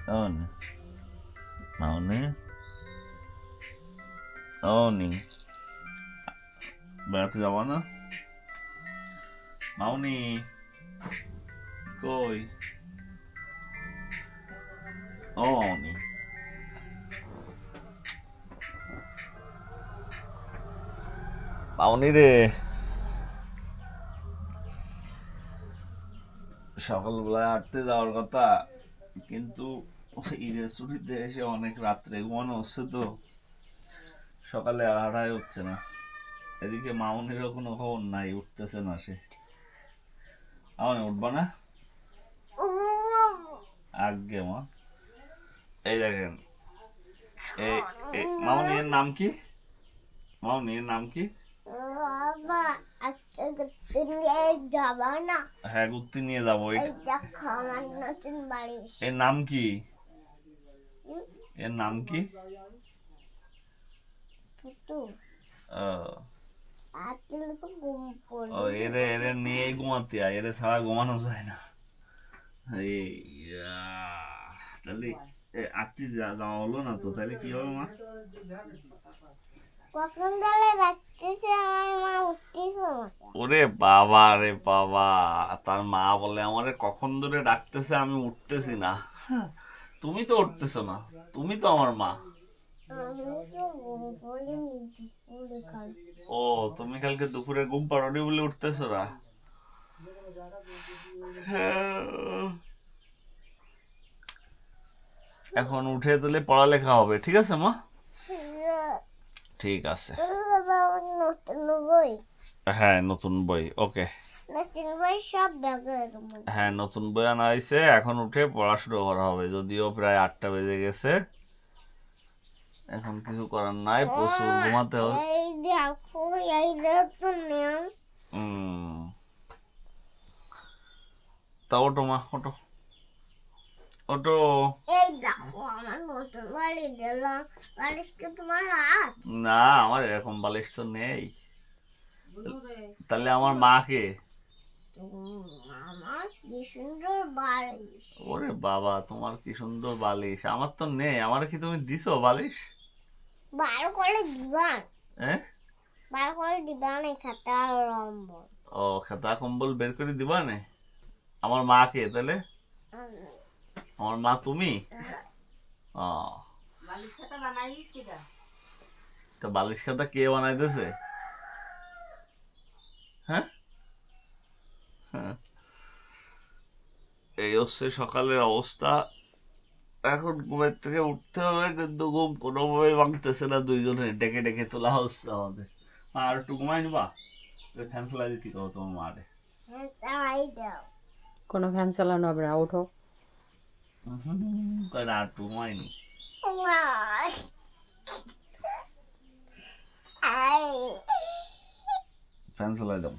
Oni. Mauni. Oni. বেড়াতে যাবো না? মাউনি কই? ও মাউনি, মাউনি রে, সকালবেলায় হাঁটতে যাওয়ার কথা, কিন্তু ঈদের ছুটিতে এসে অনেক রাত্রে ঘুমানো হচ্ছে তো, সকালে আর হাঁটাই হচ্ছে না। এদিকে মাউনিরও কোনো খবর নাই, উঠতেছে না সে। মাউনি উঠবা না? আগে মা, এই দেখেন, মাউনির নাম কি? মাউনির নাম কি? হ্যাঁ, ঘুরতে নিয়ে যাবো। এর নাম কি? এর নাম কি? এরে এরে নিয়ে ঘুমাতে হয়, এরে ছাড়া ঘুমানো যায় না। তাহলে আটটি যাওয়া হলো না তো, তাহলে কি হবে মা? কখন গেলে রাখতেছে আমার মা উঠতেছে না। ওরে বাবা রে বাবা, তার মা বলে আমারে কখন ধরে ডাকতেছে, আমি উঠতেছি না। তুমি তো উঠতেছো না, তুমি তো আমার মা। ও, তুমি কালকে দুপুরে ঘুম পাড়োনি বলে উঠতেছো না? এখন উঠে দিলে পড়ালেখা হবে, ঠিক আছে মা? ঠিক আছে। হ্যাঁ, নতুন বই, ওকে। হ্যাঁ, নতুন বই আনা হয়েছে, এখন উঠে পড়া শুরু করা হবে, যদিও প্রায় 8টা বেজে গেছে। এখন কিছু করার নাই, প্রচুর ঘুমাতে হবে। তা ওঠো মা, ওঠো ওঠো। এই দেখো আমার নতুন বাড়ি দিলাম, বালিশ কি তোমার হাত? না, আমার এরকম বালিশ তো নেই। তাহলে আমার মাকে। আমার কি সুন্দর বালিশ। ওরে বাবা, তোমার কি সুন্দর বালিশ, আমার তো নেই। আমার কি তুমি দিছো বালিশ? ভালো করে দিবান, হ্যাঁ, ভালো করে দিবান এই খাতা লম্বর। ও, খাতা কম্বল বের করে দিবা না আমার মাকে? তাহলে আমার মা তুমি? ও, তো বালিশ খাতা কে বানাইতেছে? হ্যাঁ, হ্যাঁ। এই হচ্ছে সকালের অবস্থা। এখন ঘুমের থেকে উঠতে হবে, কিন্তু ঘুম কোনোভাবে ভাঙতেছে না, দুইজনে ডেকে ডেকে তোলা হচ্ছে আমাদের। আর একটু ঘুমাই নিবা? ফ্যান চালাই দিতে কও তোমার মারে। কোনো ফ্যান চালানো হবে না, ওঠো। কয় না, আর একটু ঘুমাইনি। ফ্যান চালাই দাও।